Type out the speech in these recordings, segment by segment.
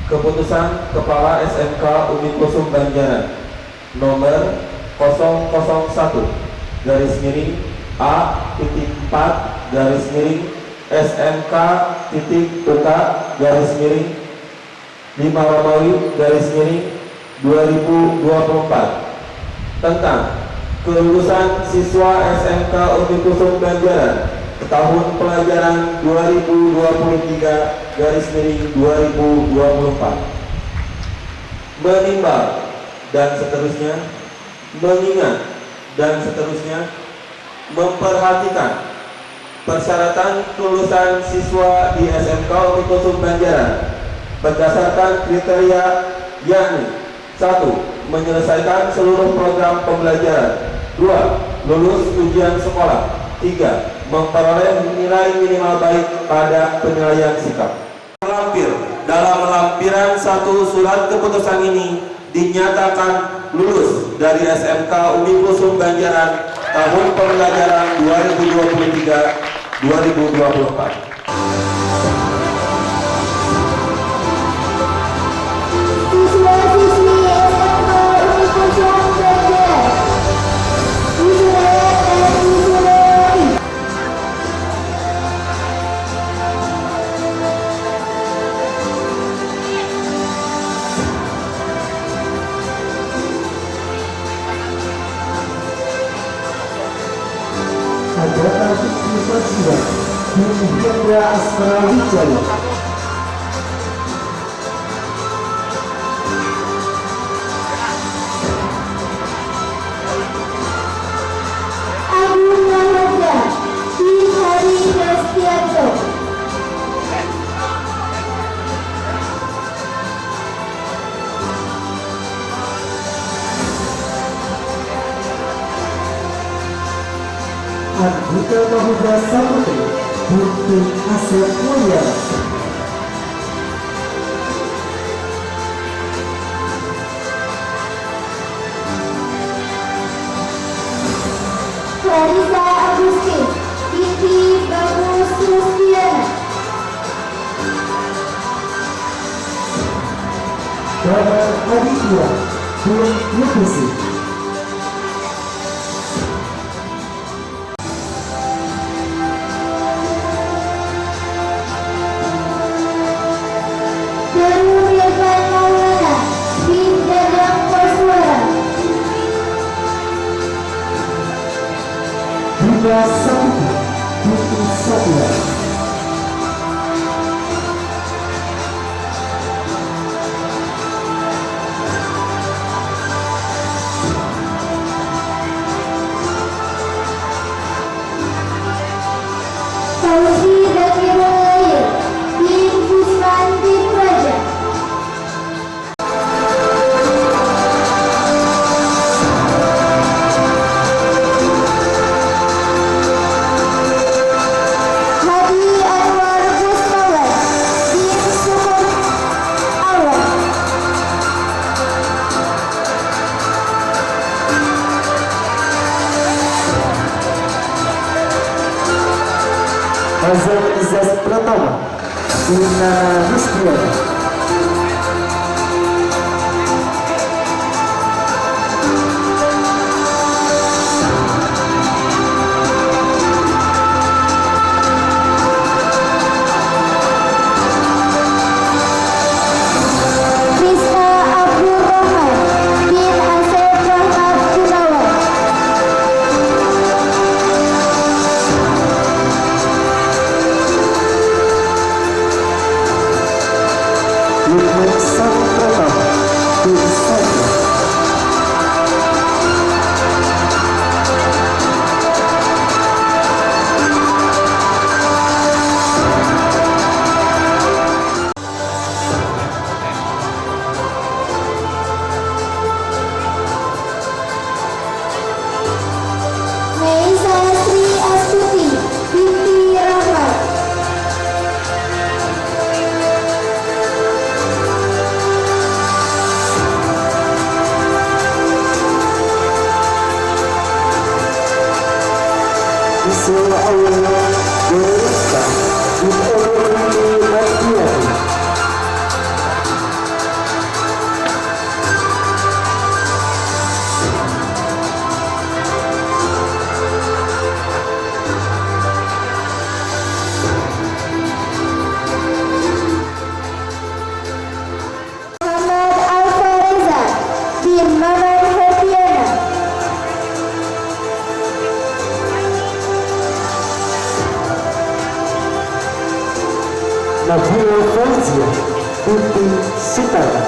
Keputusan Kepala SMK Unikusum Banjaran nomor 0,1-A-4-5-Romawi-2024 tentang kelulusan siswa SMK Unikusum Banjaran tahun pelajaran 2023-2024, menimbang dan seterusnya, mengingat dan seterusnya, memperhatikan persyaratan kelulusan siswa di SMK Unikusum Banjaran berdasarkan kriteria, yakni 1. Menyelesaikan seluruh program pembelajaran, 2. Lulus ujian sekolah, 3. Memperoleh nilai minimal baik pada penilaian sikap. Dalam lampiran 1 surat keputusan ini dinyatakan lulus dari SMK Unikusum Banjaran tahun pembelajaran 2023-2024. Anggota Universitas Hendra Asmara Wijaya. Agung Raharja Tim Hari Restianto. Andika Mahuda Saputri Putri Asep Mulia. Clarissa Agustin Binti Bagus Rustiana. Damar Aditya Bung Lukisi. Bunda Saputri Putri Satya. Fauzi Zakir Walail Tim Gusman Tim Raja. Hadi Anwar Gusmawan Tim Sukur Awan. Azam Izzas Pratama Inana Rizkiana. Krista Abdul Rahman Tim Asep Rahmat Gunawan. Nabila Fauzia binti Sitara.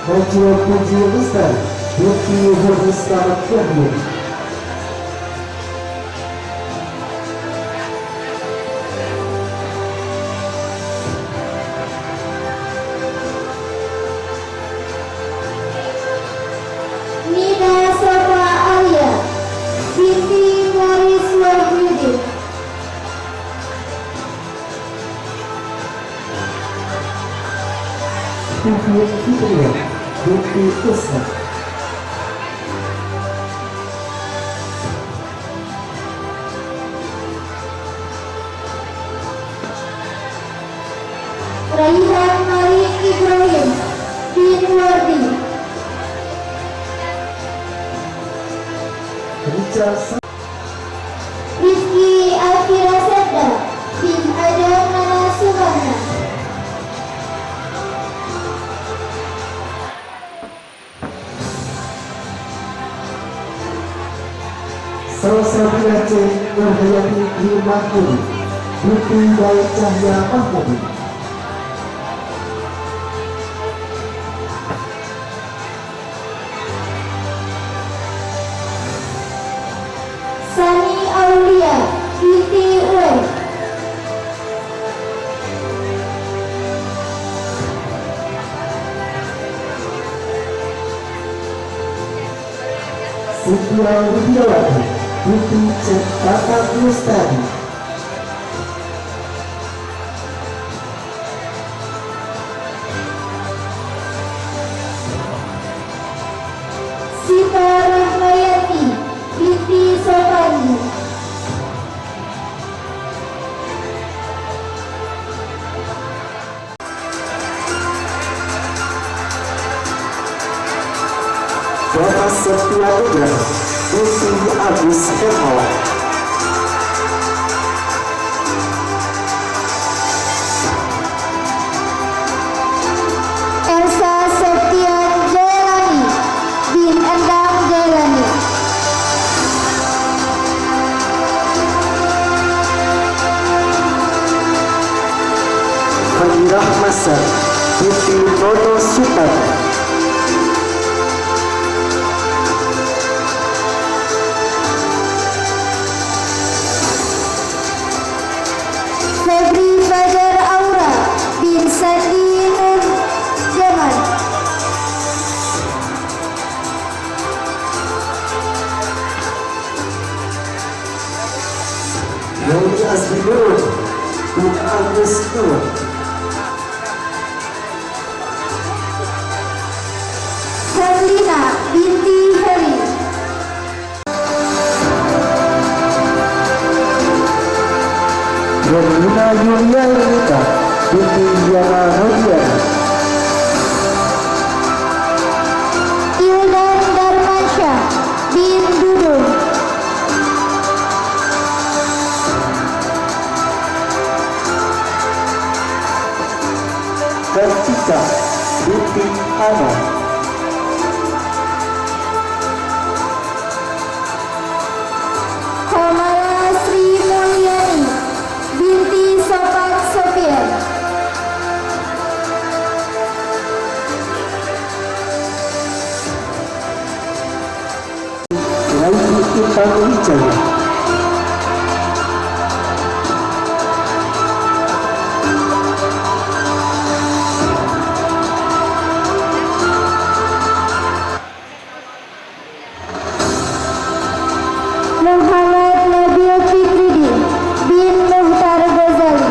Najwa Puji Lestari binti Hurista Yahya. Nina Safa Alia binti Moris Wahyudi. Tiffy Fitria binti Usna. Raihan Malik Ibrahim bin Wardi. Richard Rizky Alfira Sedda bin Adam Nana Subarna. Salsabila C. Nurhayati Dwi Mahmudi binti Baik Cahya Mahmudi. Sani Aulia binti Uwe. Siti Widiawati binti Cetaka Lestari. Sita Rahmayati binti Sopani. Bapak Setia Nugraha binti Agus Hermawan. Elsa Septian Jailani bin Endang Jailani. Fahirah Masar binti Nono Suparno. Febri Fajar Aura bin Sandi Nur Jaman. Yoni Asri Nur bin Agus Nur. Herlina binti Heri. Yolina Yulia Renita binti Yana Rodiana. Ildan Darmansyah bin Dudung. Kartika binti Ana. Komala Sri Mulyani binti Sopan Sofian. Raini Intan Wijaya. Muhammad Nabil Fikriddin bin Muhtar Ghazali.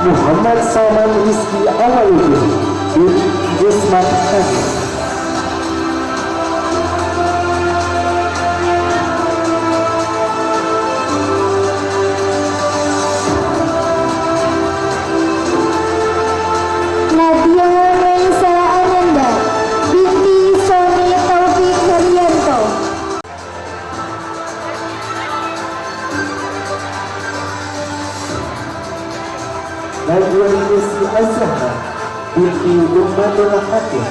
Muhammad Salman Rizki Awaludin bin Yusman Hadi. Nadia Meisa Ananda binti Soni Taufik Haryanto. Najwa Yesi Azhar binti Muhammadul Hakim.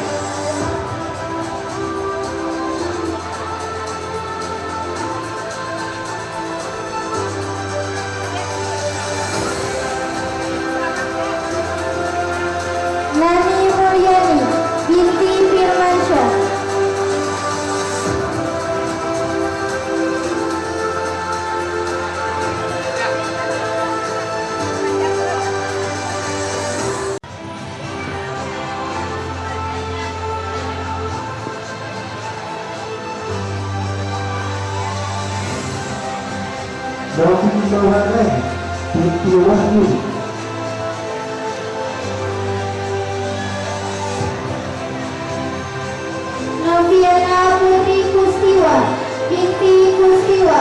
Nani Mulyani binti Firmansyah. Novi Mawarani binti Wahyu. Noviana Putri Kustiwa binti Kustiwa.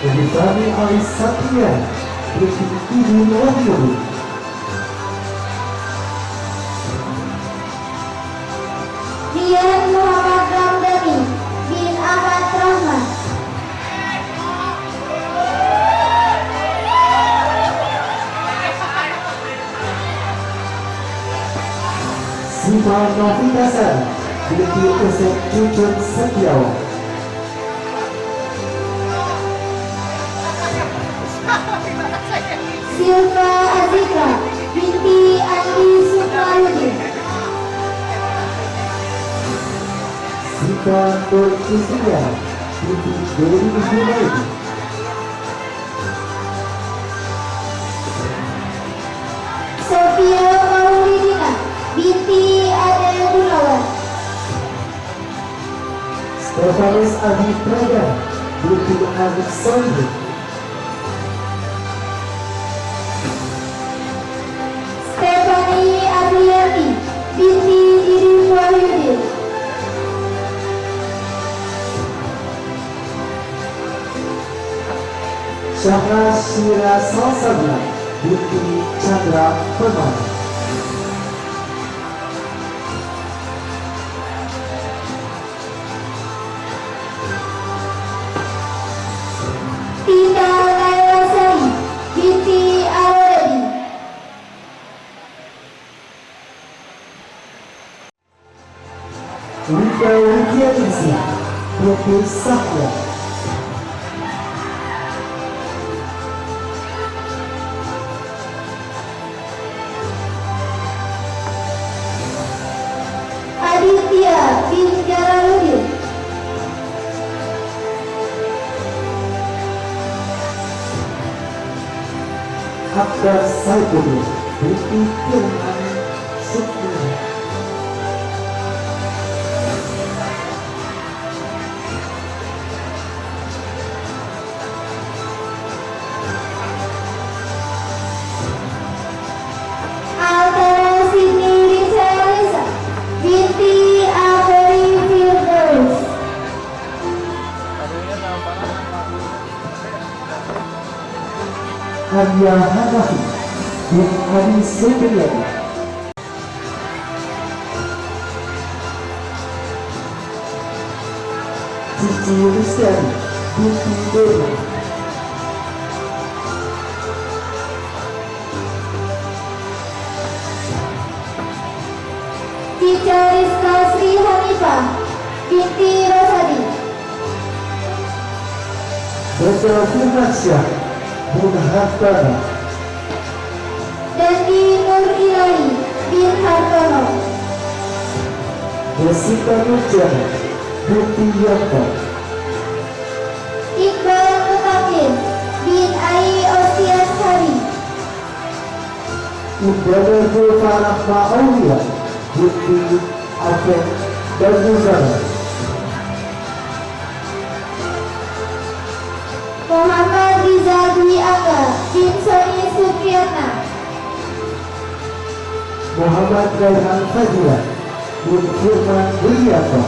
Rifani Ali Satria binti Idin Wahyu. Rian Muhammad Ramdhani bin Ahmad Rahman. Siva Novitasar binti Usep Cucun Setiawan. Silva Azika binti Andi Sukmaludin. Siva Nur Isria binti Dewi Humaydi. Sofia Maulidina binti Ade Gunawan. Stefanus Adi Praga binti Arif Solih. Stephanie Apriati binti Irin Wahyudin. Syahra Syira Salsabila binti Chandra Permana. Tina Nailasari binti Awadadi. Wida Widianingsih binti Sahya. Aditya bin Jalaluddin. Akbar Saipudin binti Firman Sukmi. Altara Sydney Rizalisa binti Abri Firdaus. Hania Hanafi bin Ali Supriyadi. Cici Listiani binti Dewa. Cica Rizka Sri Hanifah binti Rosadi. Baca Firmansyah bin Hartana. Dandi Nur Ilahi bin Hartono. Jessica Nurjana binti Yanto. Iqbal Mutakin bin Ai Ostiansari. Udara Zulfarah Ma'aulia binti Afen Darmuzana. Muhammad Rizal Dwi Angga bin Soni Supriyatna. Muhammad Raihan Fadila bin Firman Widianto.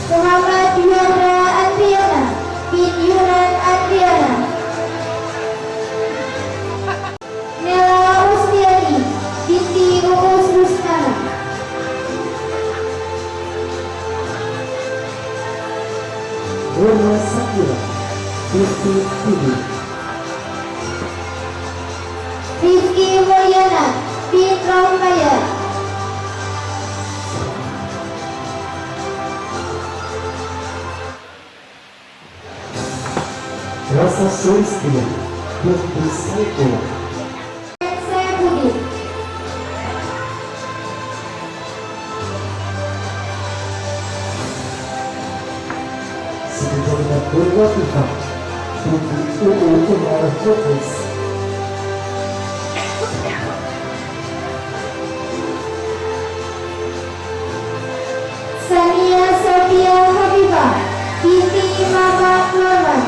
Muhammad Yuhra Andriana bin Yunan Andriana. Nela Ustiani binti Uus Rusnana. Rona Sakira binti Tibi. Rifki Mulyana bin Rahmaya. Rasa Sulistya binti Saiful. Saifudin. Sebenarnya Purwatika binti Umar Lubis. Sania Sofia Habibah binti Mama Norman.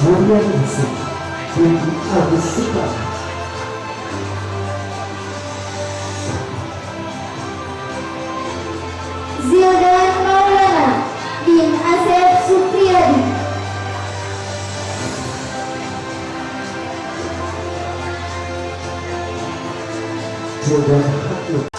Mulia Ningsih binti Agus Sikap. Zildan Maulana bin Asep Supriyadi. Jordan Hakim.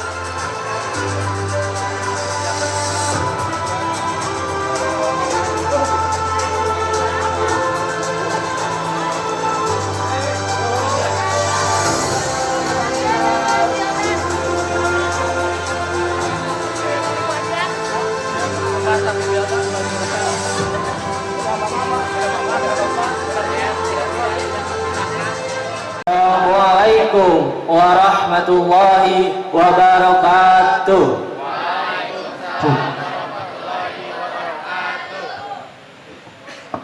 Assalamualaikum warahmatullahi wabarakatuh.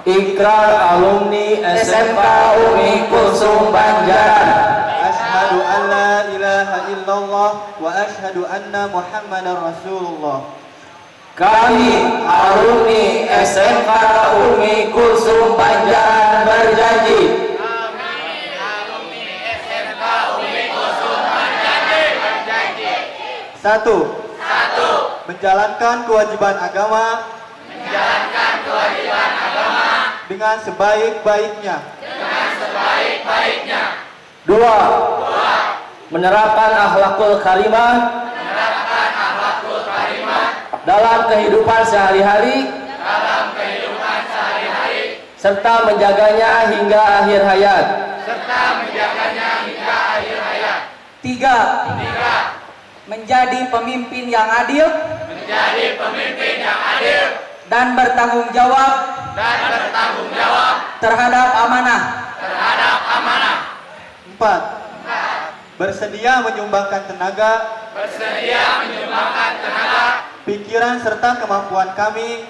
Ikrar alumni SMK Umi Kulsum Banjaran. Asyhadu an la ilaha illallah wa asyhadu anna Muhammadar Rasulullah. Kami alumni SMK Umi Kulsum Banjaran berjanji Satu, menjalankan kewajiban agama dengan sebaik-baiknya. Dua, menerapkan akhlakul karimah dalam kehidupan sehari-hari serta menjaganya hingga akhir hayat. Tiga, menjadi pemimpin yang adil dan bertanggung jawab terhadap amanah. Empat, bersedia menyumbangkan tenaga, pikiran serta kemampuan kami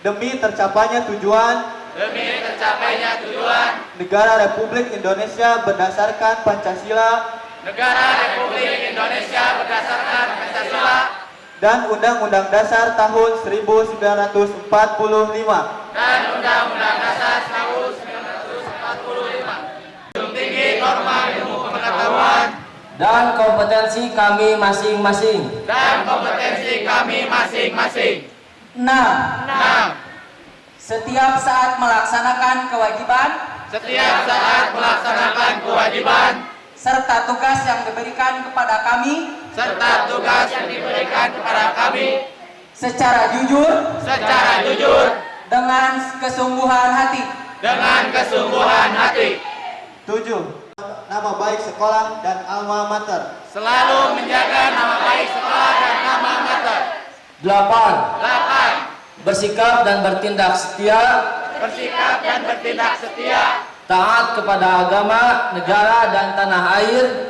demi tercapainya tujuan Negara Republik Indonesia berdasarkan Pancasila dan Undang-Undang Dasar tahun 1945 Dan kompetensi kami masing-masing. Enam, setiap saat melaksanakan kewajiban serta tugas yang diberikan kepada kami secara jujur dengan kesungguhan hati. Tujuh, nama baik sekolah dan alma mater. Delapan, bersikap dan bertindak setia taat kepada agama, negara dan tanah air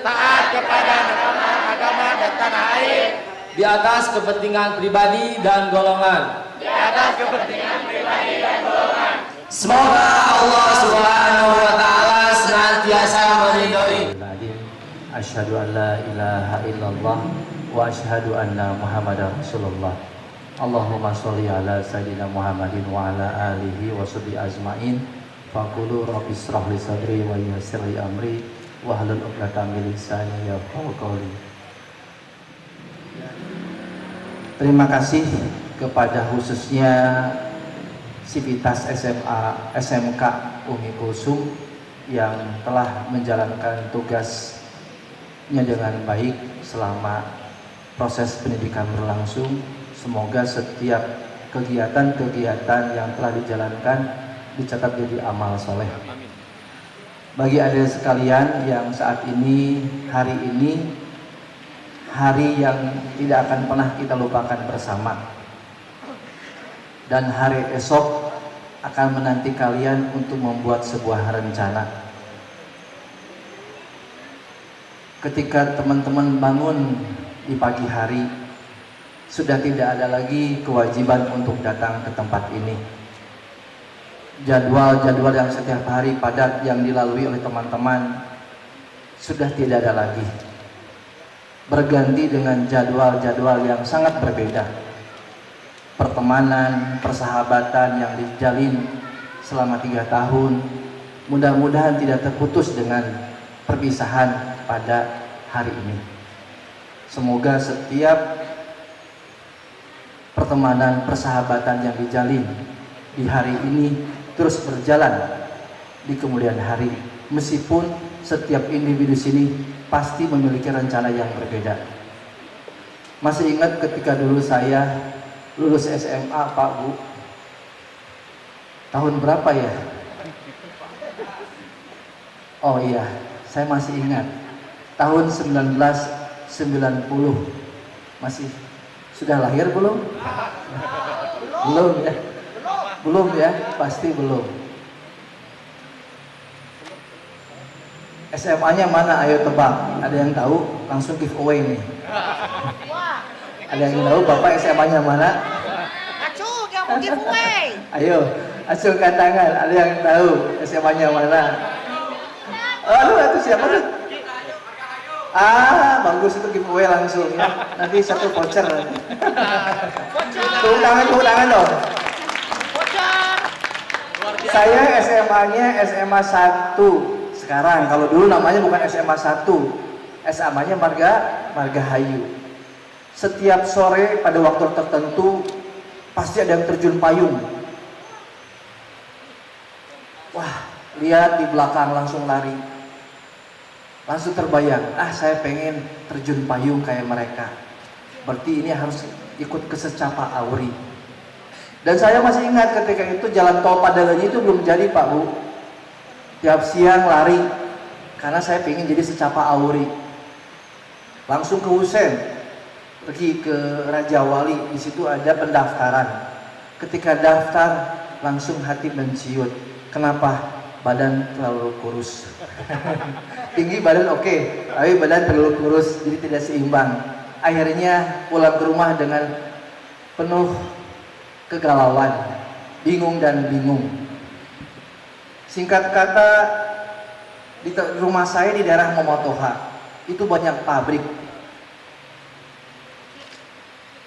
di atas kepentingan pribadi dan golongan. Semoga Allah Subhanahu wa taala senantiasa meridhoi. Asyhadu an la ilaha illallah wa asyhadu anna Muhammadar Rasulullah. Allahumma sholli ala sayyidina Muhammadin wa ala alihi wa sahbihi ajmain. Faqulu rabbi shrah li sadri wa yassir li amri wahlul 'uqdatam min lisani yafqahu qawli. Terima kasih kepada khususnya Sivitas SMA SMK Umi Kulsum yang telah menjalankan tugasnya dengan baik selama proses pendidikan berlangsung. Semoga setiap kegiatan-kegiatan yang telah dijalankan dicatat jadi amal soleh. Bagi adik sekalian yang saat ini, hari yang tidak akan pernah kita lupakan bersama, dan hari esok akan menanti kalian untuk membuat sebuah rencana. Ketika teman-teman bangun di pagi hari, sudah tidak ada lagi kewajiban untuk datang ke tempat ini. Jadwal-jadwal yang setiap hari padat yang dilalui oleh teman-teman sudah tidak ada lagi. Berganti dengan jadwal-jadwal yang sangat berbeda. Pertemanan, persahabatan yang dijalin selama 3 tahun mudah-mudahan tidak terputus dengan perpisahan pada hari ini. Semoga setiap pertemanan, persahabatan yang dijalin di hari ini terus berjalan di kemudian hari, meskipun setiap individu sini pasti memiliki rencana yang berbeda. Masih ingat ketika dulu saya lulus SMA, Pak Bu? Tahun berapa ya? Oh iya, saya masih ingat. Tahun 1990. Masih sudah lahir belum? Belum ya? Belum ya? Pasti belum. SMA-nya mana? Ayo tebak. Ada yang tahu? Langsung giveaway nih. Ada yang tahu Bapak SMA-nya mana? Acu, yang mau giveaway. Ayo, acungkan tangan. Ada yang tahu SMA-nya mana? Aduh, itu siapa tuh? Ah, bagus, itu giveaway langsung ya. Nanti 1 voucher. Tepuk tangan dong. Saya SMA-nya SMA 1 sekarang. Kalau dulu namanya bukan SMA 1, SMA-nya Margahayu. Setiap sore pada waktu tertentu pasti ada yang terjun payung. Wah, lihat di belakang langsung lari. Langsung terbayang, saya pengen terjun payung kayak mereka. Berarti ini harus ikut ke secapa Auri. Dan saya masih ingat ketika itu jalan tol Padalarang itu belum jadi, Pak Bu. Tiap siang lari karena saya pengen jadi secapa Auri. Langsung ke Husen, pergi ke Raja Wali, di situ ada pendaftaran. Ketika daftar langsung hati menciut. Kenapa? Badan terlalu kurus. Tinggi badan oke, tapi badan terlalu kurus, jadi tidak seimbang. Akhirnya pulang ke rumah dengan penuh kegalauan, bingung dan bingung. Singkat kata, di rumah saya di daerah Momotoha itu banyak pabrik.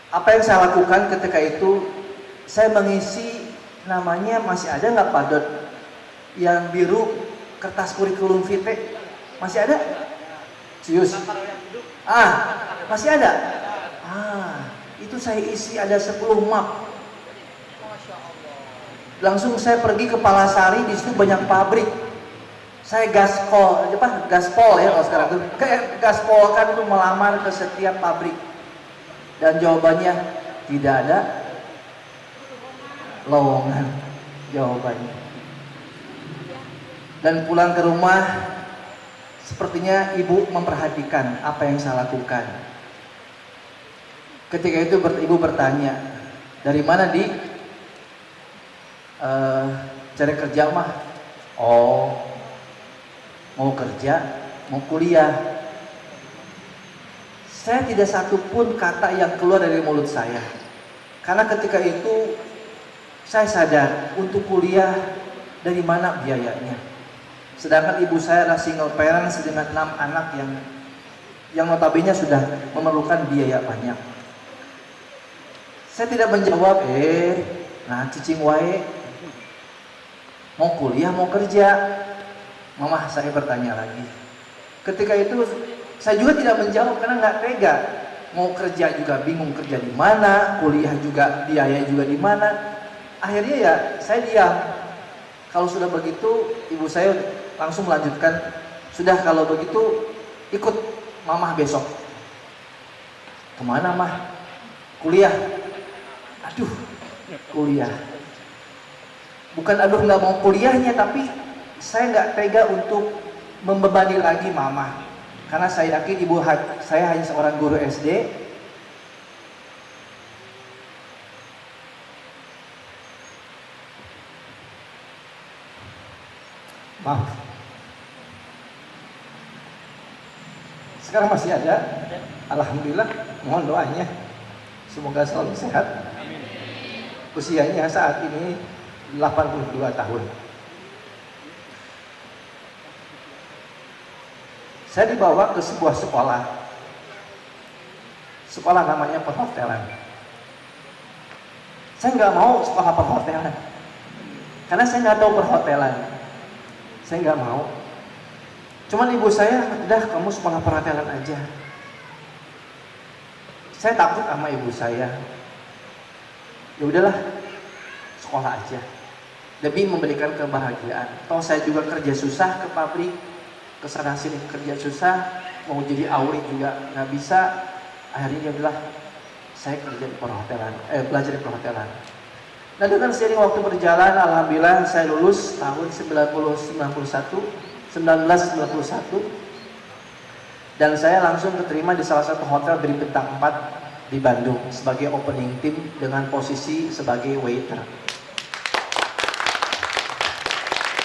Apa yang saya lakukan ketika itu, saya mengisi, namanya masih ada nggak Pak Dot, yang biru kertas kurikulum vitae, masih ada? Serius? Masih ada? Itu saya isi ada 10 map. Langsung saya pergi ke Palasari, di situ banyak pabrik. Saya gaspol ya kalau sekarang itu. Kayak gaspol kan itu melamar ke setiap pabrik. Dan jawabannya tidak ada lowongan jawabannya. Dan pulang ke rumah, sepertinya ibu memperhatikan apa yang saya lakukan. Ketika itu ibu bertanya, dari mana Di? Cari kerja mah. Oh, mau kerja, mau kuliah. Saya tidak satupun kata yang keluar dari mulut saya. Karena ketika itu saya sadar untuk kuliah dari mana biayanya. Sedangkan ibu saya adalah single parents dengan 6 anak yang notabene sudah memerlukan biaya banyak. Saya tidak menjawab, cicing wae. Mau kuliah, mau kerja. Mama saya bertanya lagi. Ketika itu saya juga tidak menjawab karena nggak tega. Mau kerja juga bingung kerja di mana, kuliah juga biaya juga di mana. Akhirnya ya saya diam. Kalau sudah begitu, ibu saya langsung melanjutkan, sudah kalau begitu ikut Mamah besok. Kemana Mah? Kuliah. Aduh, kuliah. Bukan aduh nggak mau kuliahnya, tapi saya nggak tega untuk membebani lagi mama. Karena saya yakin saya hanya seorang guru SD. Maaf. Sekarang masih ada. Alhamdulillah, mohon doanya. Semoga selalu sehat. Usianya saat ini 82 tahun. Saya dibawa ke sebuah sekolah. Sekolah namanya perhotelan. Saya nggak mau sekolah perhotelan. Karena saya nggak tahu perhotelan. Saya nggak mau. Cuman ibu saya, udah kamu sekolah perhotelan aja. Saya takut sama ibu saya. Ya udahlah, sekolah aja. Demi memberikan kebahagiaan. Toh saya juga kerja susah ke pabrik, ke sana sini kerja susah, mau jadi auri juga nggak bisa. Akhirnya ya udahlah, saya kerja di perhotelan, belajar di perhotelan. Nah dengan seiring waktu berjalan, alhamdulillah saya lulus tahun 1991, dan saya langsung keterima di salah satu hotel berbintang 4 di Bandung sebagai opening team dengan posisi sebagai waiter.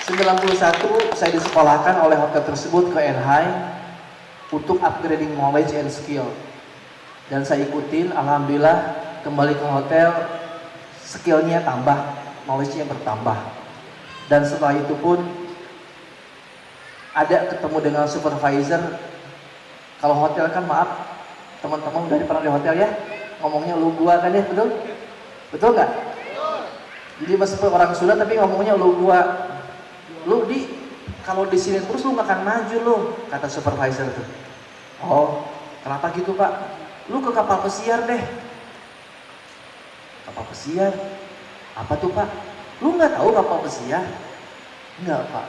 91 saya disekolahkan oleh hotel tersebut ke Anaheim untuk upgrading knowledge and skill, dan saya ikutin, alhamdulillah kembali ke hotel, skillnya tambah, knowledge-nya bertambah. Dan setelah itu pun ada ketemu dengan supervisor. Kalau hotel kan maaf, teman-teman udah pernah di hotel ya, ngomongnya lu gua kan ya, betul? Betul nggak? Jadi meskipun orang Sunda tapi ngomongnya lu gua. Lu kalau di sini terus lu nggak akan maju lu, kata supervisor tuh. Oh, kenapa gitu pak? Lu ke kapal pesiar deh. Kapal pesiar? Apa tuh pak? Lu nggak tahu kapal pesiar? Enggak pak.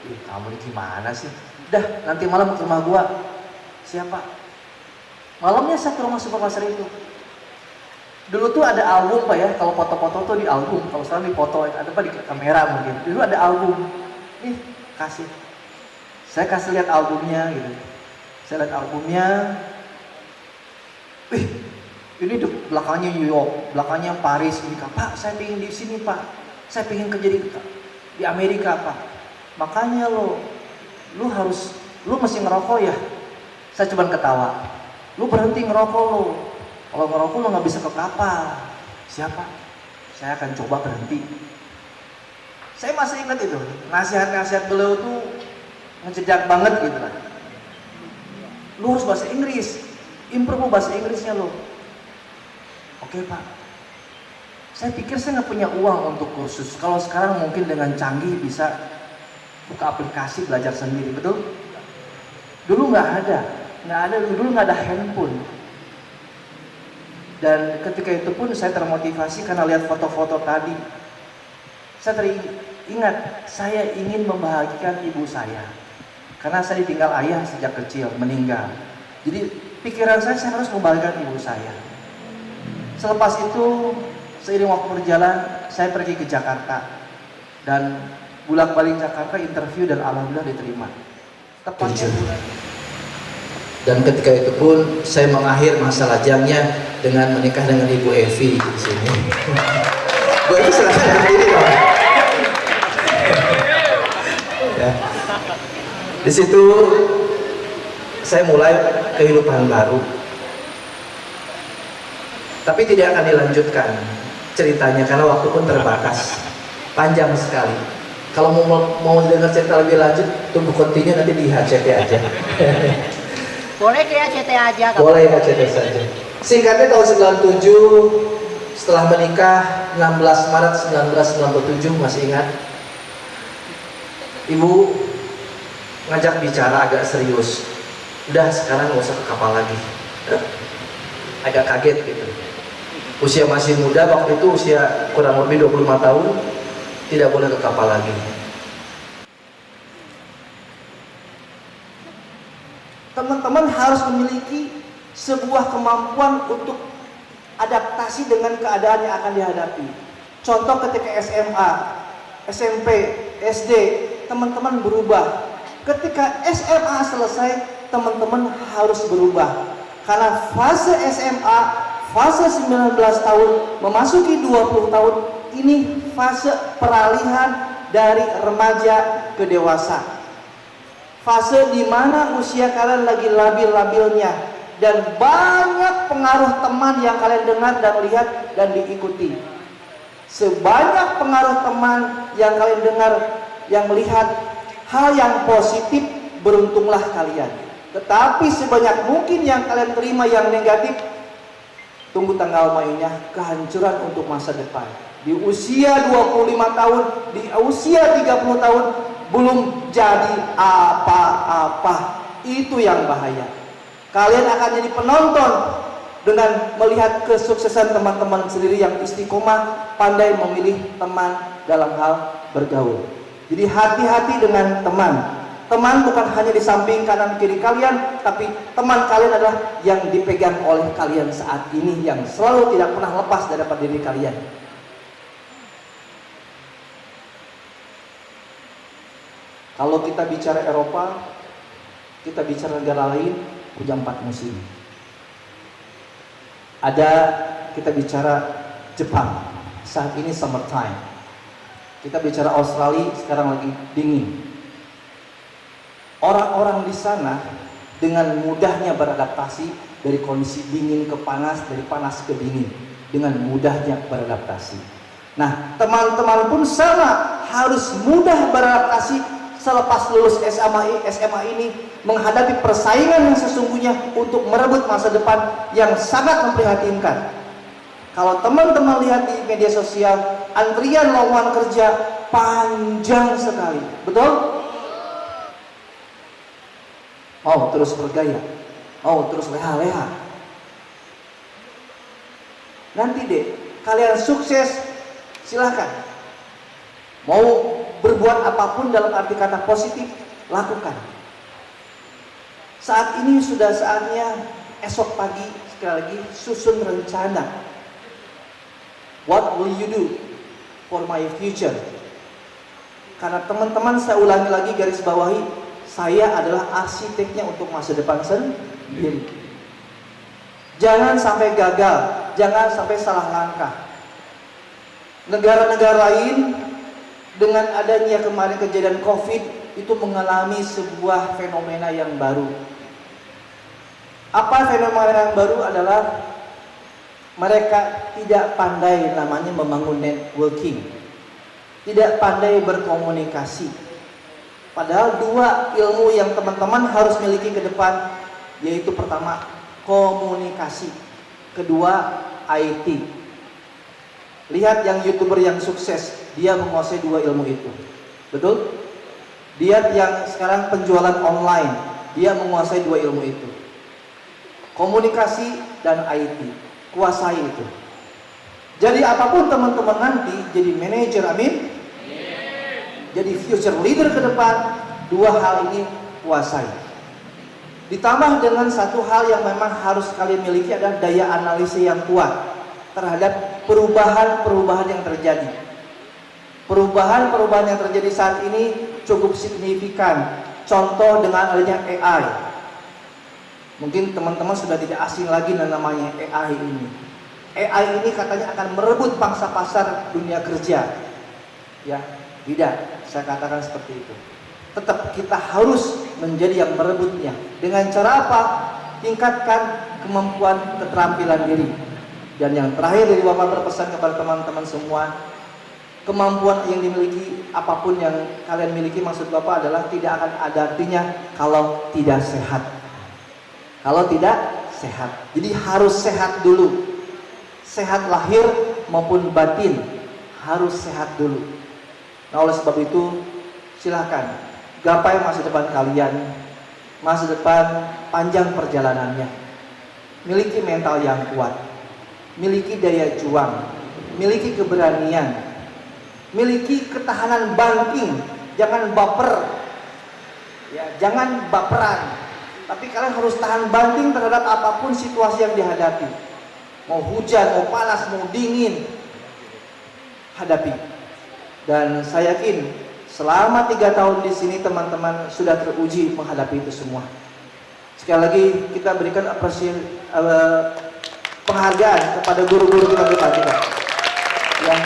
Kamu ini gimana sih? Dah, nanti malam ke rumah gua. Siapa? Malamnya saya ke rumah supervisor itu. Dulu tuh ada album pak ya, kalau foto-foto tuh di album, kalau sekarang di foto, ada apa di kamera mungkin. Dulu ada album. Nih, kasih. Saya kasih lihat albumnya gitu. Saya lihat albumnya. Wih, ini belakangnya New York, belakangnya Paris, Amerika. Pak, saya pengen di sini pak. Saya pengen kerja di Amerika pak. Makanya lu mesti ngerokok ya. Saya cuma ketawa. Lu berhenti ngerokok lu. Kalau ngerokok lu nggak bisa ke kapal. Siapa? Saya akan coba berhenti. Saya masih ingat itu. Nasihat-nasihat beliau tuh ngejejak banget gitu lah. Lu harus bahasa Inggris. Improve bahasa Inggrisnya lu. Oke pak. Saya pikir saya nggak punya uang untuk kursus. Kalau sekarang mungkin dengan canggih bisa buka aplikasi belajar sendiri, betul? Dulu nggak ada. Dulu nggak ada handphone. Dan ketika itu pun saya termotivasi karena lihat foto-foto tadi. Saya teringat, saya ingin membahagiakan ibu saya. Karena saya ditinggal ayah sejak kecil, meninggal. Jadi pikiran saya harus membahagiakan ibu saya. Selepas itu, seiring waktu berjalan, saya pergi ke Jakarta. Dan bolak-balik Jakarta interview dan alhamdulillah diterima. Tepatnya bulan. Dan ketika itu pun saya mengakhir masa lajangnya dengan menikah dengan Ibu Evi di sini. Bu Evi silahkan berdiri Pak. Ya. Di situ saya mulai kehidupan baru. Tapi tidak akan dilanjutkan ceritanya karena waktu pun terbatas, panjang sekali. Kalau mau dengar cerita lebih lanjut, tunggu continue nanti di HCT aja. Boleh ke HCT aja. Boleh HCT saja. Singkatnya tahun 97 setelah menikah 16 Maret 1997 masih ingat. Ibu ngajak bicara agak serius. Udah sekarang nggak usah ke kapal lagi. Agak kaget gitu. Usia masih muda waktu itu, usia kurang lebih 25 tahun, tidak boleh ke kapal lagi. Teman-teman harus memiliki sebuah kemampuan untuk adaptasi dengan keadaan yang akan dihadapi. Contoh ketika SMA, SMP, SD, teman-teman berubah. Ketika SMA selesai, teman-teman harus berubah. Karena fase SMA, fase 19 tahun, memasuki 20 tahun, ini fase peralihan dari remaja ke dewasa. Fase di mana usia kalian lagi labil-labilnya. Dan banyak pengaruh teman yang kalian dengar dan lihat dan diikuti. Sebanyak pengaruh teman yang kalian dengar, yang melihat hal yang positif, beruntunglah kalian. Tetapi sebanyak mungkin yang kalian terima yang negatif, tunggu tanggal mainnya, kehancuran untuk masa depan. Di usia 25 tahun, di usia 30 tahun, belum jadi apa-apa. Itu yang bahaya. Kalian akan jadi penonton dengan melihat kesuksesan teman-teman sendiri yang istiqomah, pandai memilih teman dalam hal bergaul. Jadi hati-hati dengan teman. Teman bukan hanya di samping kanan kiri kalian, tapi teman kalian adalah yang dipegang oleh kalian saat ini, yang selalu tidak pernah lepas dari diri kalian. Kalau kita bicara Eropa, kita bicara negara lain, punya 4 musim. Ada, kita bicara Jepang, saat ini summertime. Kita bicara Australia, sekarang lagi dingin. Orang-orang di sana dengan mudahnya beradaptasi dari kondisi dingin ke panas, dari panas ke dingin, dengan mudahnya beradaptasi. Nah, teman-teman pun sama, harus mudah beradaptasi selepas lulus SMA ini, menghadapi persaingan yang sesungguhnya untuk merebut masa depan yang sangat memprihatinkan. Kalau teman-teman lihat di media sosial, antrian lowongan kerja panjang sekali, betul? Mau terus bergaya, mau terus leha-leha. Nanti deh, kalian sukses, silahkan. Mau berbuat apapun dalam arti kata positif, lakukan. Saat ini sudah saatnya, esok pagi, sekali lagi, susun rencana. What will you do for my future? Karena teman-teman, saya ulangi lagi, garis bawahi, saya adalah arsiteknya untuk masa depan sendiri. Jangan sampai gagal, jangan sampai salah langkah. Negara-negara lain dengan adanya kemarin kejadian COVID itu mengalami sebuah fenomena yang baru. Apa fenomena yang baru adalah mereka tidak pandai namanya membangun networking, tidak pandai berkomunikasi. Padahal 2 ilmu yang teman-teman harus miliki ke depan, yaitu pertama komunikasi, kedua IT. Lihat yang YouTuber yang sukses, dia menguasai 2 ilmu itu, betul? Lihat yang sekarang penjualan online, dia menguasai 2 ilmu itu, komunikasi dan IT, kuasai itu. Jadi apapun teman-teman nanti, jadi manajer, amin, jadi future leader ke depan, 2 hal ini kuasai. Ditambah dengan satu hal yang memang harus kalian miliki adalah daya analisis yang kuat terhadap perubahan-perubahan yang terjadi. Perubahan-perubahan yang terjadi saat ini cukup signifikan. Contoh dengan adanya AI. Mungkin teman-teman sudah tidak asing lagi dengan namanya AI ini. AI ini katanya akan merebut pangsa pasar dunia kerja. Ya, tidak, saya katakan seperti itu. Tetap kita harus menjadi yang merebutnya. Dengan cara apa? Tingkatkan kemampuan keterampilan diri. Dan yang terakhir dari Bapak berpesan kepada teman-teman semua, kemampuan yang dimiliki, apapun yang kalian miliki, maksud Bapak adalah tidak akan ada artinya kalau tidak sehat. Kalau tidak sehat. Jadi harus sehat dulu. Sehat lahir maupun batin harus sehat dulu. Nah, oleh sebab itu silakan gapai masa depan kalian. Masa depan panjang perjalanannya. Miliki mental yang kuat. Miliki daya juang, miliki keberanian, miliki ketahanan banting, jangan baper, ya, jangan baperan. Tapi kalian harus tahan banting terhadap apapun situasi yang dihadapi. mau hujan, mau panas, mau dingin, hadapi. Dan saya yakin selama 3 tahun di sini teman-teman sudah teruji menghadapi itu semua. Sekali lagi kita berikan penghargaan kepada guru-guru kita berpatikan. Ya,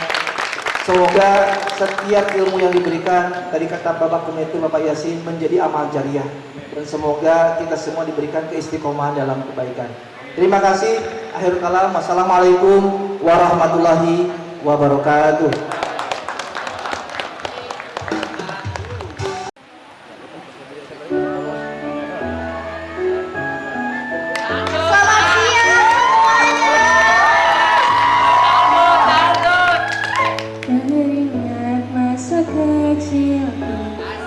semoga setiap ilmu yang diberikan dari kata Bapak Kumetu, Bapak Yasin menjadi amal jariah, dan semoga kita semua diberikan keistiqomahan dalam kebaikan. Terima kasih. Akhirul kalam. Wassalamualaikum warahmatullahi wabarakatuh. Selamat siang semuanya. Teringat masa kecilku dan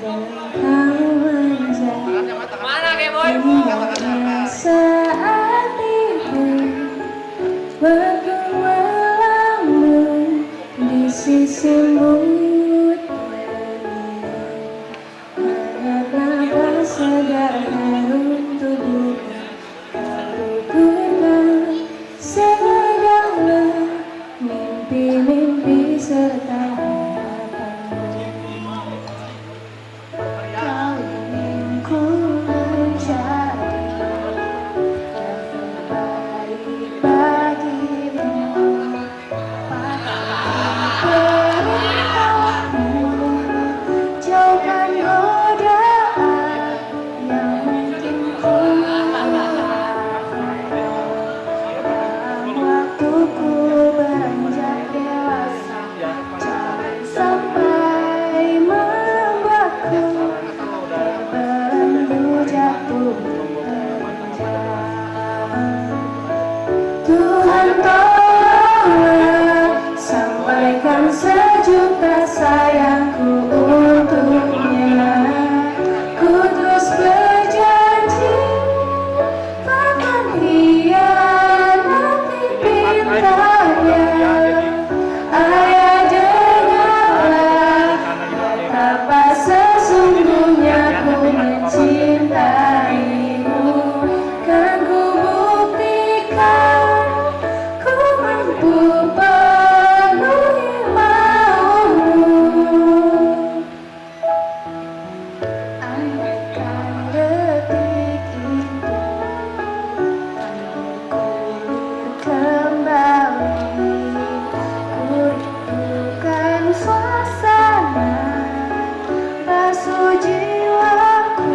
kau manja. Saat itu waktu melamun di sisimu, haraplah segar harum tubuhmu, gugurkan segala mimpi-mimpi serta harapanmu. Kau ingin ku mencari yang terbaik bagimu, jauhkan godaan yang mungkin ku waktuku beranjak dewasa, jangan sampai membuatku terbelenggu jatuh terjang. Tuhan tolong sampaikan sejuta sayangku untuknya. Ku terus berjanji takkan hianati pintanya. Ayah dengarlah betapa sesungguhnya ku mencintaimu. Kan ku buktikan ku mampu penuhi maumu. Andaikan detik itu bergulir kembali, ku rindukan suasana basuh jiwaku,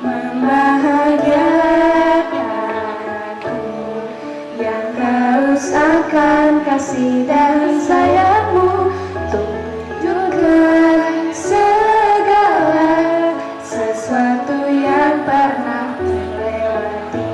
membahagiakanku yang haus akan kasih dan sayangmu. Tunjukkan segala sesuatu yang pernah terlewati.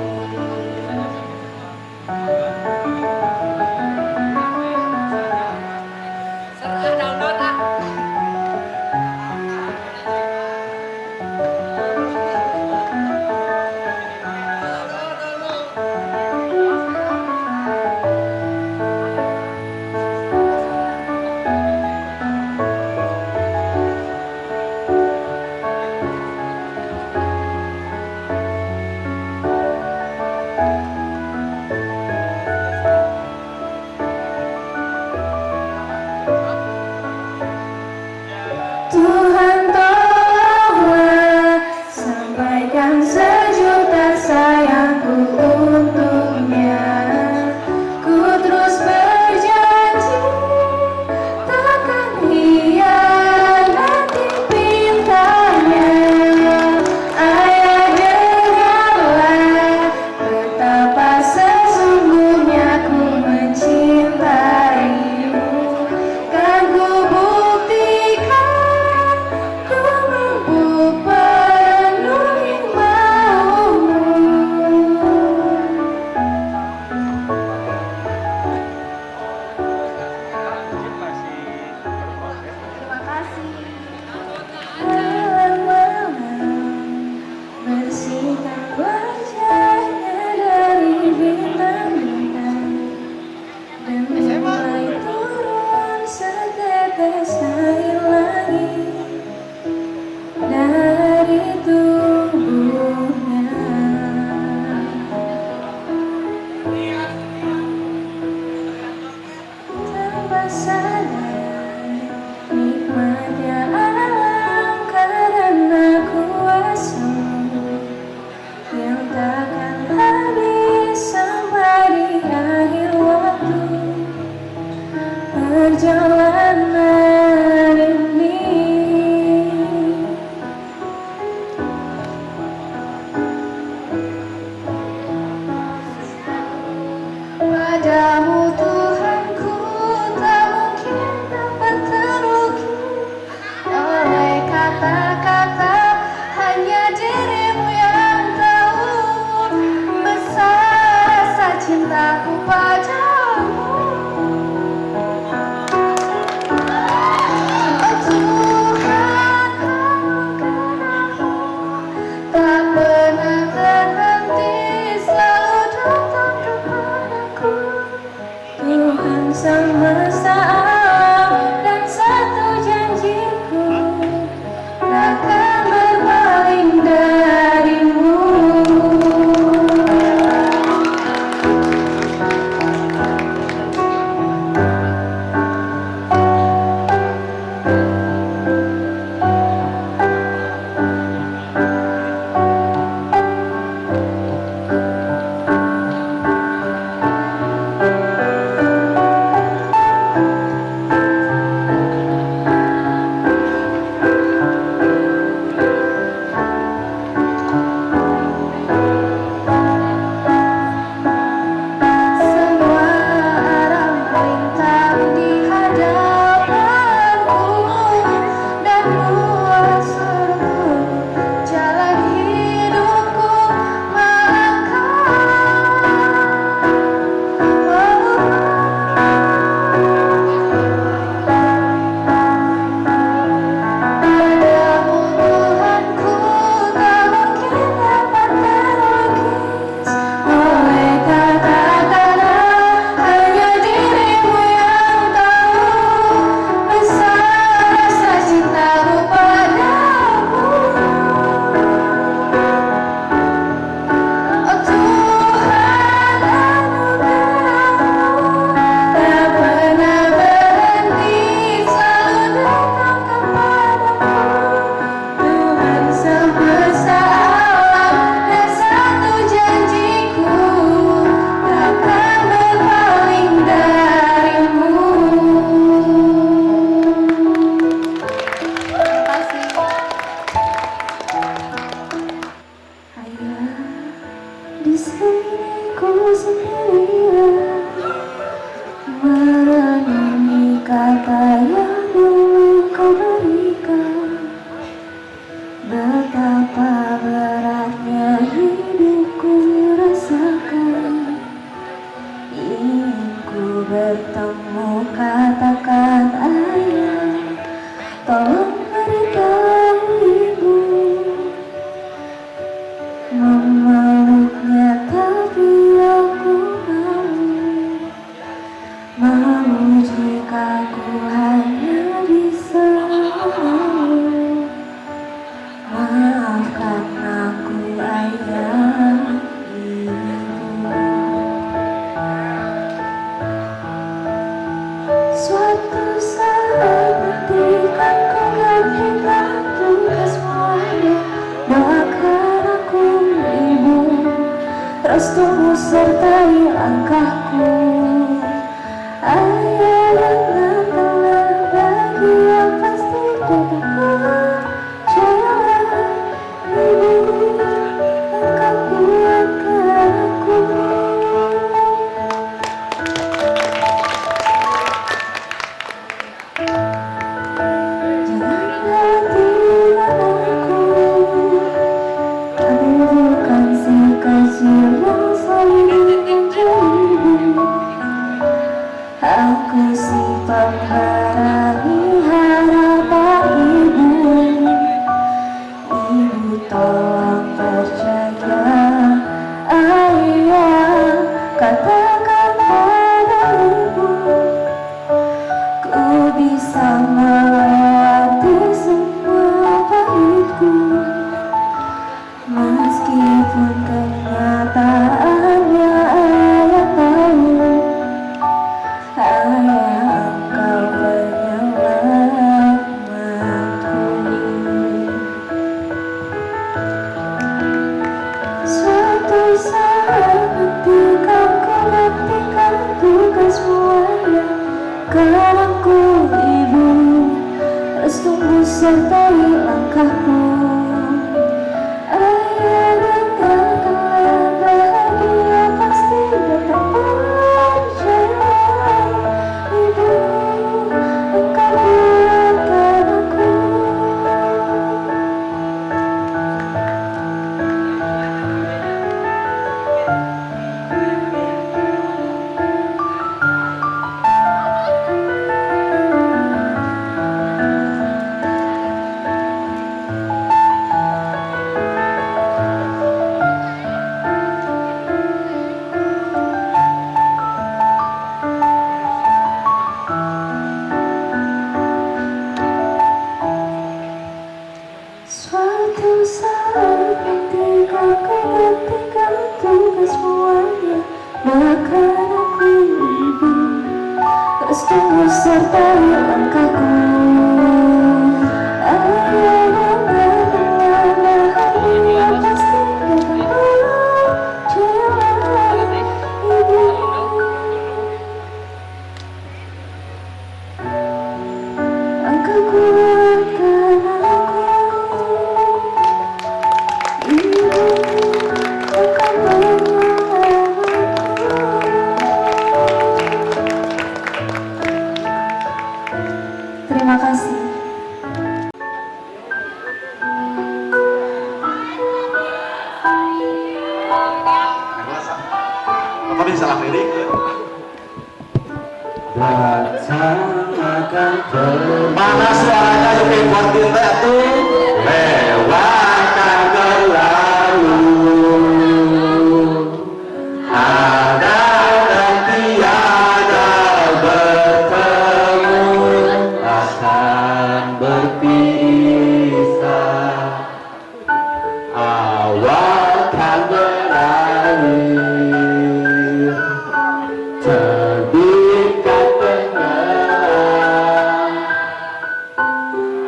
sertai langkahku. Ayah dengarkanlah, bahagia pasti datang. Percayalah, Ibu akan kuatkan aku. Janganlah tinggalkan aku, bukan si kecil yang selalu menjadi. Aku si pemberani harapan ibu. Ibu tolong percaya, ayah katakan pada ibu, ku bisa melewati semua pahitku. Meskipun kenyataannya ayah tahu, ayah engkau penyelamatku. Suatu saat nanti kau menghentikan tugasmu ayah, kan aku ibu harus tunggu sertai langkahku. Ayah dengarkanlah, bahagia pasti datang. Percayalah, ibu engkau kuatkan aku. Suatu saat nanti kau menghentikan tugasmu ayah, bahkan aku ibu terus tunggu sertai langkahku. Ayah dengarkanlah, bahagia pasti datang. Percayalah, ibu engkau kuatkan aku. Ibu akan menyelamatku. Terima kasih. Apa bisa salah lirik? Mana suaranya yang dibuatin teh tuh? Lewatkan berlalu, ada dan tiada bertemu, akan berpisah, awal kan berakhir, terbitkan tenggelam,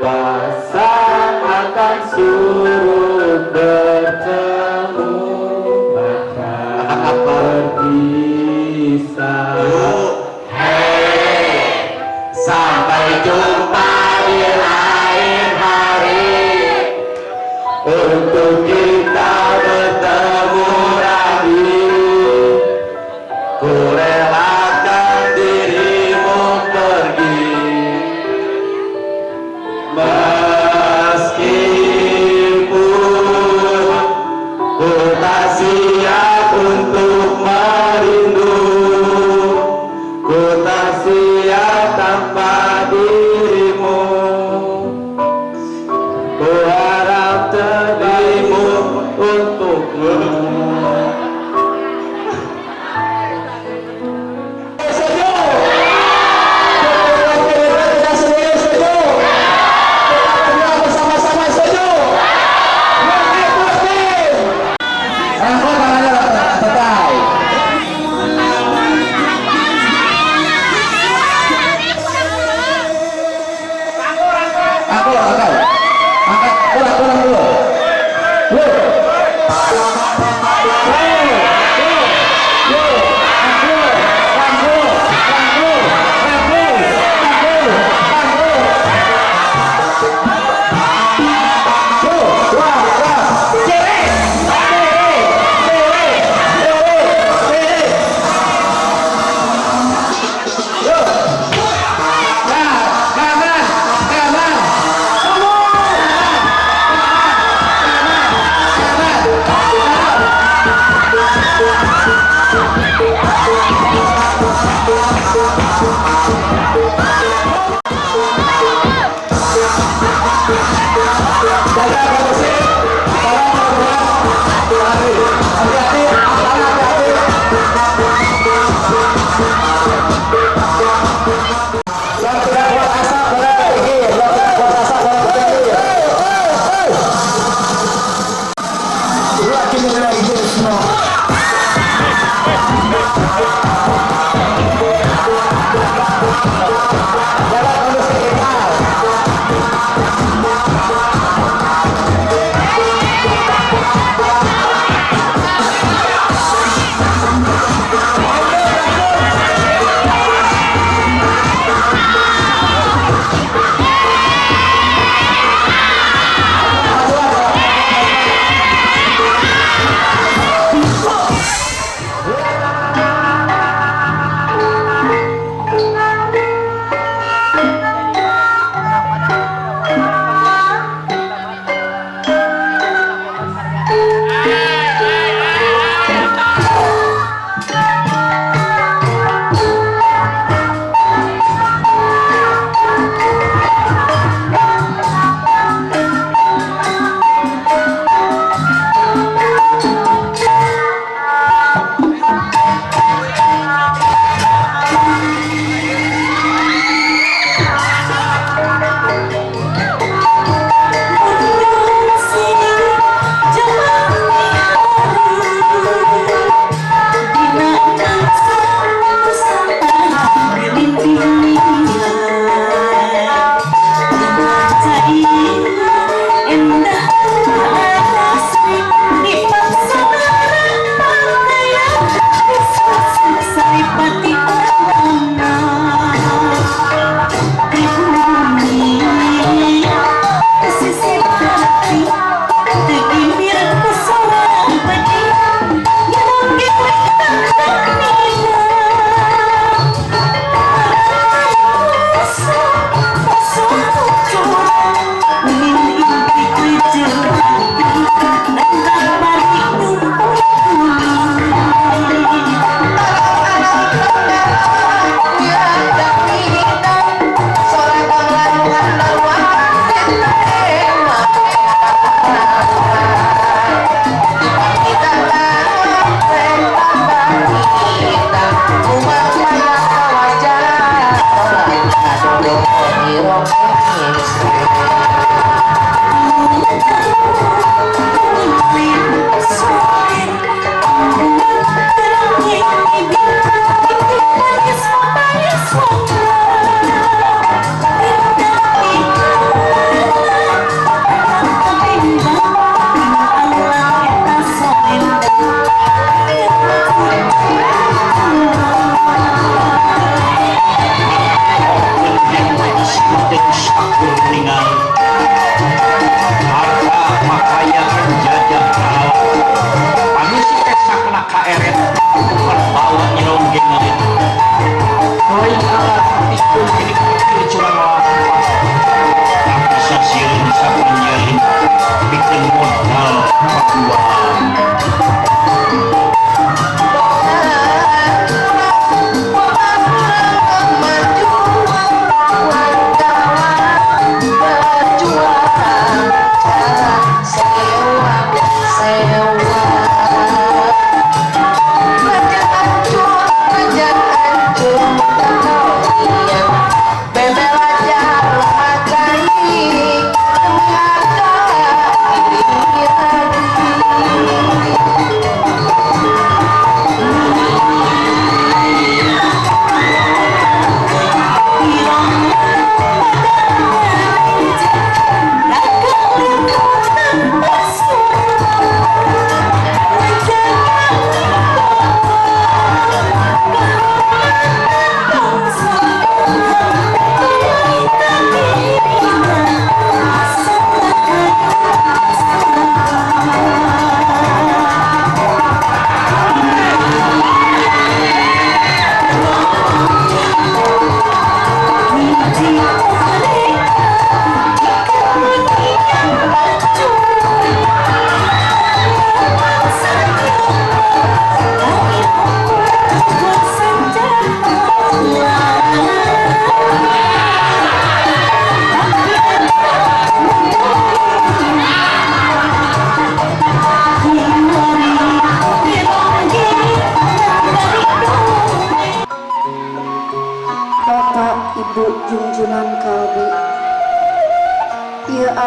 pasang akan surut bertemu, akan berpisah. Sampai jumpa di lain hari, untuk kita bertemu lagi. Ku relakan dirimu pergi, meskipun ku tak siap untuk merindu, ku tak siap tanpa dirimu. Ku harap dirimu untukmu. Angkat, kurang dulu.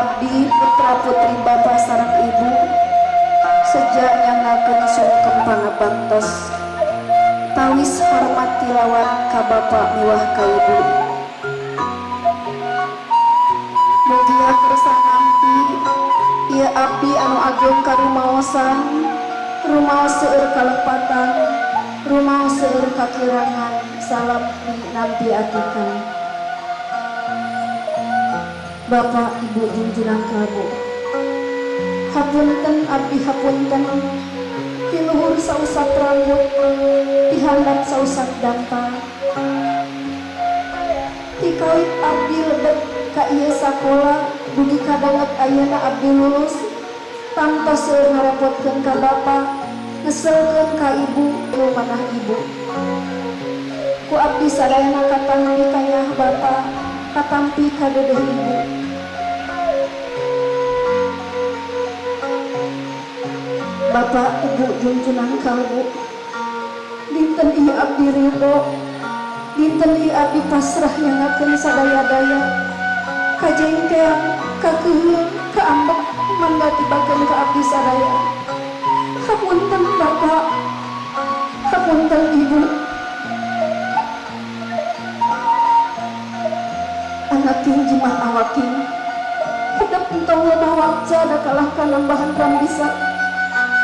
abdi putra putri Bapak sareng Ibu sejak nyangakeun sungkem pangabaktos tawis hormat tilawat ka Bapak miwah ka Ibu. Mugia kersa nampi ieu abdi anu ageng karumaosan, rumaos seueur kalepatan, rumaos seueur kakirangan, salam nampi atikan. Bapak Ibu junjungan kalbu, hapunten abdi hapunten, tiluhur sausap rambut, dihandap sausap dampar, tikawit abdi lebet ka ieu sakola, dugi kadanget ayeuna abdi lulus, tangtos seueur ngarepotkeun ka Bapak, ngeselkeun ka Ibu, manah Ibu. Ku abdi sadayana katampi kanyah Bapak, katampi ka dedeh Ibu. Bapak Ibu junjungan kalbu, dinten ieu abdi ridho, dinten ieu abdi pasrah nyangakeun sadaya-daya, kajengkean, kakeuheung, kaambek, mangga tibakeun ka abdi sadaya. Hapunten Bapak, hapunten Ibu. Anaking jimat awaking, hidup entong lemah wakca da kalahkan nambahan rambisa.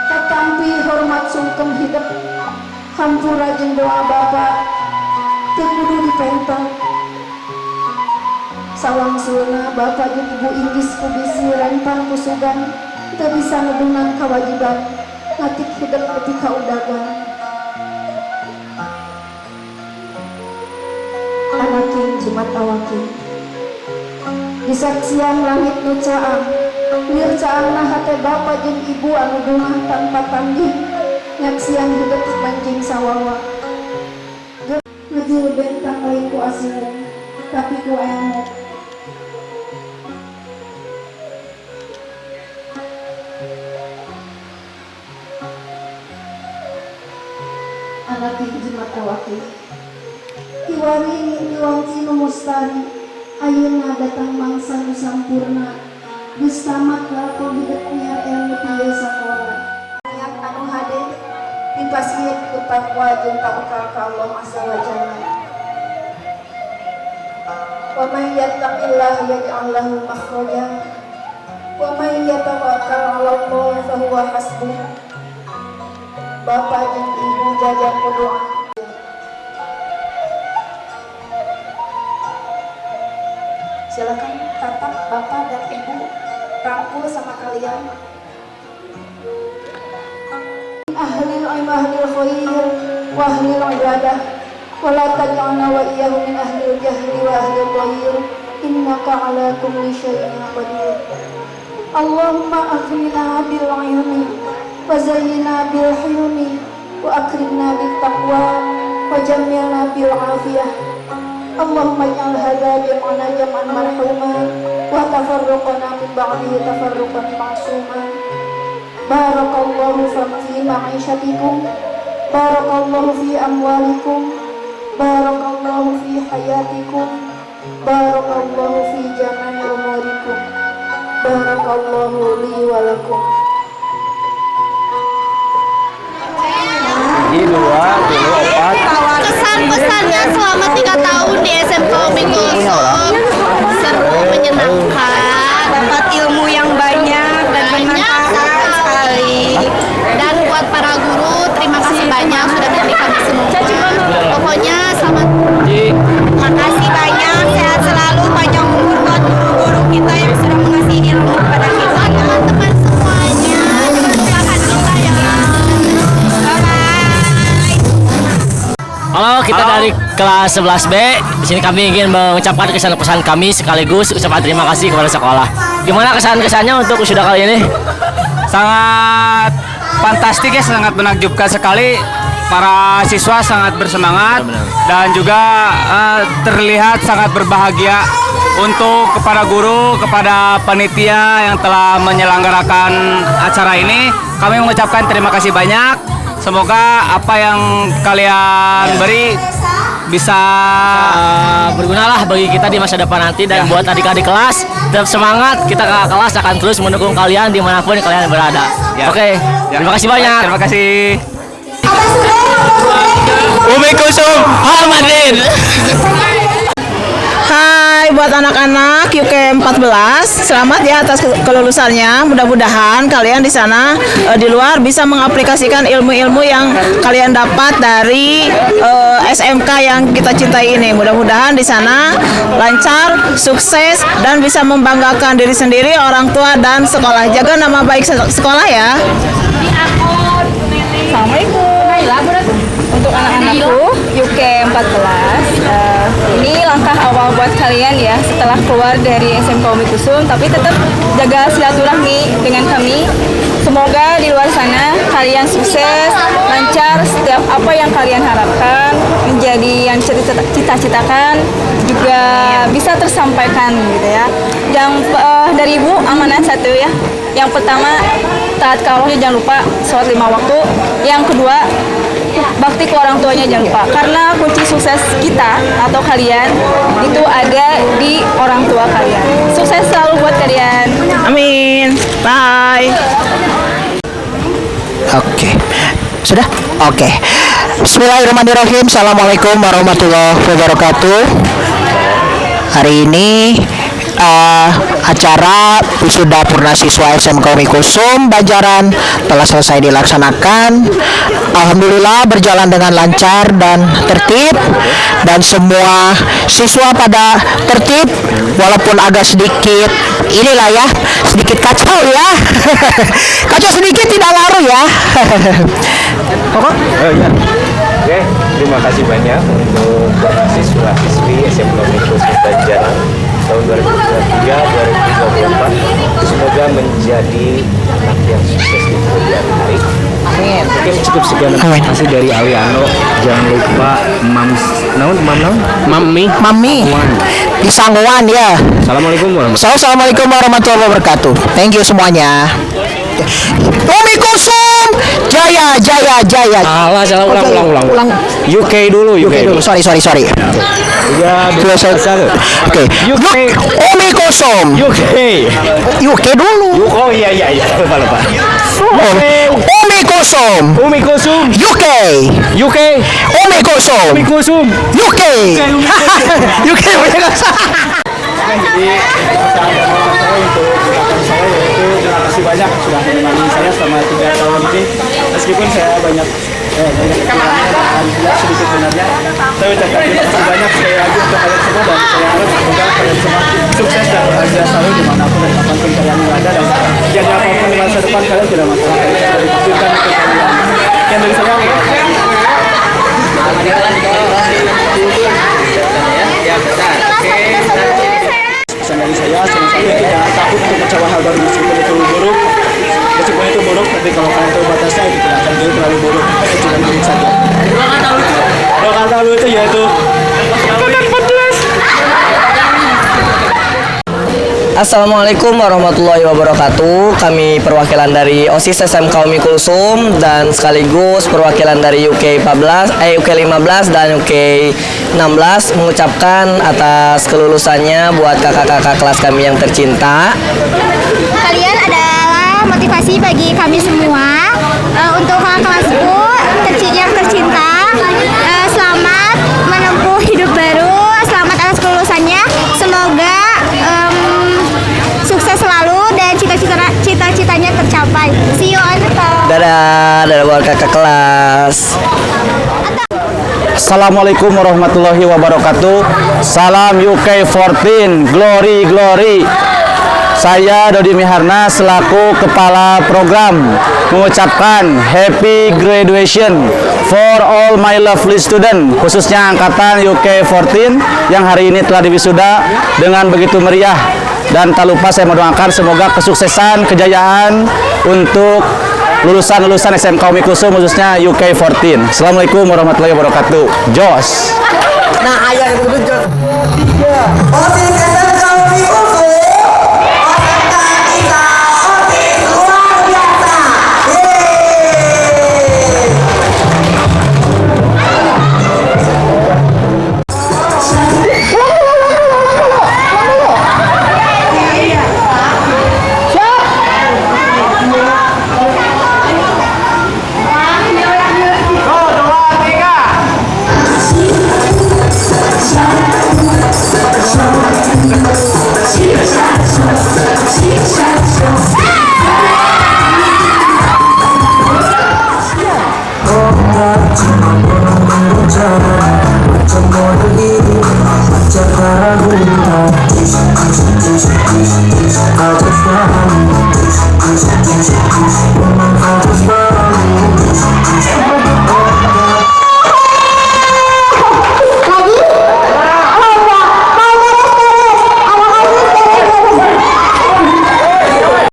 Katampi hormat sungkem hidup, hampura jeung doa Bapak teu kudu dipentang. Sawangsulna Bapak jeung Ibu inggis ku bisi rempang kusugan, teu bisa ngedungan kawajiban ngatik hidup nepi ka udagan. Anaking jimat awaking, disaksian langit nu caang, lir caangna hate Bapak jeung Ibu anu dungah tanpa tanding, nyaksian hidup manjing sawawa. Ngajil bentang lain ku asireng, tapi ku ayamok. Anaking jimat awaki, kiwari ngiwangci nu mustari, ayeuna datang mangsa nu sampurna, geus tamat lakon hidupnya ilmu tieu sakola. Niat anu hade dipasieun ku takwa jeung tawakal ka Allah azza wa jalla. Wa may yattaqillaha yaj'al lahu makhraja wa may yatawakkal 'ala Allah fa huwa hasbuh. Bapak jeung Ibu jajan berdoa. Silakan tatap Bapak dan Ibu rangkul sama kalian. Ahlil ahlil khair wa ahlil ibadah wa la taj'alna wa iyyahu min ahlil jahli wa ahlil khair innaka ala kulli syai'in qadir. Allahumma aghnina bil ilmi wa zayyina bil hilmi wa akrimna bit taqwa wa jammilna bil afiyah. Allahumma ij'al hadza jam'ana jam'an marhuma wa tafarruqana min ba'dihi tafarruqan ma'suma. Barakallahu fi ma'ishatikum, barakallahu fi amwalikum, barakallahu fi hayatikum, barakallahu fi jami'i umurikum, barakallahu li wa lakum. Jadi 2, 4. Kesan-pesannya selama 3 tahun di SMK Omnibus seru, menyenangkan, dapat ilmu yang banyak dan bermanfaat sekali. Dan buat para guru, terima kasih banyak sudah mendidik kami semua. Pokoknya selamat. Terima kasih banyak, sehat selalu, panjang umur buat guru-guru kita yang sudah mengasih ilmu kepada kita. Teman-teman semuanya, silakan kita ya. Halo, kita dari kelas 11B. Di sini kami ingin mengucapkan kesan-pesan kami sekaligus ucapan terima kasih kepada sekolah. Gimana kesan-kesannya untuk wisuda kali ini? Sangat fantastik ya, sangat menakjubkan sekali. Para siswa sangat bersemangat dan juga terlihat sangat berbahagia. Untuk kepada guru, kepada panitia yang telah menyelenggarakan acara ini, kami mengucapkan terima kasih banyak. Semoga apa yang kalian beri bisa berguna lah bagi kita di masa depan nanti dan buat adik-adik kelas tetap semangat, kita kakak kelas akan terus mendukung kalian dimanapun kalian berada. Oke, terima kasih banyak. Terima kasih. Umi Kusum Halmadin. Hai buat anak-anak UK 14, selamat ya atas kelulusannya. Mudah-mudahan kalian di sana di luar bisa mengaplikasikan ilmu-ilmu yang kalian dapat dari SMK yang kita cintai ini. Mudah-mudahan di sana lancar, sukses dan bisa membanggakan diri sendiri, orang tua dan sekolah. Jaga nama baik sekolah ya. Assalamualaikum. Untuk anak-anakku UK 14, ini langkah awal buat kalian ya setelah keluar dari SMK Umi Kusum, tapi tetap jaga silaturahmi dengan kami. Semoga di luar sana kalian sukses, lancar, setiap apa yang kalian harapkan menjadi yang cita-citakan juga bisa tersampaikan gitu ya. Yang dari Ibu amanah satu ya. Yang pertama, taat ke Allahnya jangan lupa, sholat 5 waktu. Yang kedua, bakti ke orang tuanya jangan lupa, karena kunci sukses kita atau kalian itu ada di orang tua kalian. Sukses selalu buat kalian. Amin. Bye. Oke. Sudah? Oke. Bismillahirrahmanirrahim. Assalamualaikum warahmatullahi wabarakatuh. Hari ini acara wisuda purna siswa SMK Umi Kusum Banjaran telah selesai dilaksanakan. Alhamdulillah berjalan dengan lancar dan tertib, dan semua siswa pada tertib walaupun agak sedikit inilah ya, sedikit kacau ya. Kacau sedikit tidak ngaruh ya. Oke, terima kasih banyak untuk para siswa-siswi SMK Umi Kusum Banjaran tahun 2023-2024. Semoga menjadi anak yang sukses di kemudian hari. Amin. Oke, cukup sekian. Terima kasih dari Aliano. Jangan lupa Mami di Sangguan ya. Assalamualaikum warahmatullahi wabarakatuh. Thank you semuanya. Umi Kusum jaya jaya jaya. Salah ulang. UK dulu. Sorry. Ya, Oke. Umi Kusum. UK dulu. Oh iya. Lupa. Umi Kusum. UK. Umi Kusum. UK. UK. Jadi saya untuk ucapan saya yaitu terima kasih banyak sudah menemani saya selama 3 tahun ini, meskipun saya banyak kekurangan dan sedikit benarnya. Saya ucapkan terima kasih banyak sekali lagi untuk kalian semua, dan saya harap semoga kalian semua sukses dan bahagia selalu dimanapun dan kapanpun kalian berada, dan yang apapun di masa depan kalian tidak masalah, kalian sudah ditakdirkan untuk kalian. Yang dari saya pesan dari saya, sama sekali jangan takut untuk mencoba hal baru meskipun itu buruk. Tapi kalau kalian tahu batasnya, itu tidak akan jadi terlalu buruk. Cuma buruk saja. Dua kata itu yaitu Assalamualaikum warahmatullahi wabarakatuh. Kami perwakilan dari OSIS SMK Umi Kusum dan sekaligus perwakilan dari UK 15 dan UK 16 mengucapkan atas kelulusannya buat kakak-kakak kelas kami yang tercinta. Kalian adalah motivasi bagi kami semua. Untuk kakak kelasku yang tercinta, selamat menempuh hidup baru, selamat atas kelulusannya. Semoga sukses selalu dan cita-citanya tercapai. See you on the top. Dadah buat kakak kelas. Assalamualaikum warahmatullahi wabarakatuh. Salam UK 14, glory. Saya Dodi Miharna selaku Kepala Program mengucapkan Happy Graduation for all my lovely student, khususnya angkatan UK 14 yang hari ini telah diwisuda dengan begitu meriah. Dan tak lupa saya mendoakan semoga kesuksesan, kejayaan untuk lulusan SMK Umi Kusum khususnya UK 14. Assalamualaikum warahmatullahi wabarakatuh. Jos. Nah, ayah itu